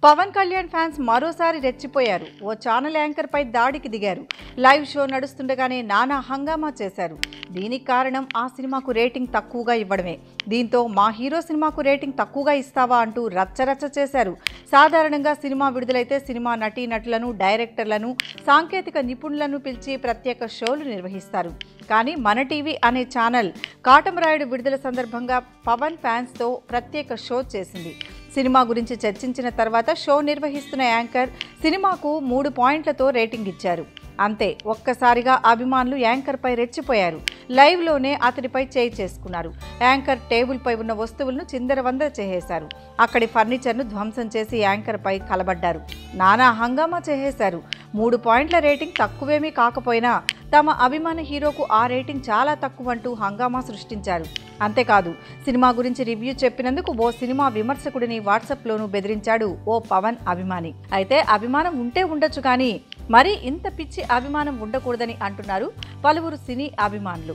Pawan Kalyan fans మరోసారి రెచ్చిపోయారు. ఓ channel anchor పై దాడికి దిగారు. లైవ్ షో నడుస్తుండగానే నానా హంగామా చేశారు. దీనికి కారణం ఆ సినిమాకు రేటింగ్ తక్కువగా ఇవ్వడమే. దీంతో మా హీరో సినిమాకు రేటింగ్ తక్కువగా ఇస్తావా అంటూ రచ్చరచ్చ చేశారు. సాధారణంగా సినిమా విడుదలైతే సినిమా నటీనటులను, డైరెక్టర్లను, సాంకేతిక నిపుణులను పిలిచి ప్రత్యేక షోలు నిర్వహిస్తారు. కానీ మన టీవీ అనే ఛానల్ కాటమరాయుడు విడుదల సందర్భంగా పవన్ ఫ్యాన్స్తో ప్రత్యేక షో చేసింది. సినిమా గురించి చర్చించిన తర్వాత షో నిర్వహిస్తున్న యాంకర్ సినిమాకు 3 పాయింట్లతో రేటింగ్ ఇచ్చారు. అంతే, ఒక్కసారిగా అభిమానులు యాంకర్పై రెచ్చిపోయారు. లైవ్లోనే అతడిపై చేయి చేసుకున్నారు. యాంకర్ టేబుల్పై ఉన్న వస్తువులను చిందరవందర చేసేశారు. అక్కడి ఫర్నిచర్ను ధ్వంసం చేసి యాంకర్పై కలబడ్డారు. నానా హంగామా చేసేశారు. 3 పాయింట్ల రేటింగ్ తక్కువేమీ కాకపోయినా తమ అభిమాన హీరోకు ఆ రేటింగ్ చాలా తక్కువంటూ హంగామా సృష్టించారు. అంతేకాదు, సినిమా గురించి రివ్యూ చెప్పినందుకు ఓ సినిమా విమర్శకుడిని వాట్సాప్లోనూ బెదిరించాడు ఓ పవన్ అభిమాని. అయితే అభిమానం ఉంటే ఉండొచ్చు కానీ మరీ ఇంత పిచ్చి అభిమానం ఉండకూడదని అంటున్నారు పలువురు సినీ అభిమానులు.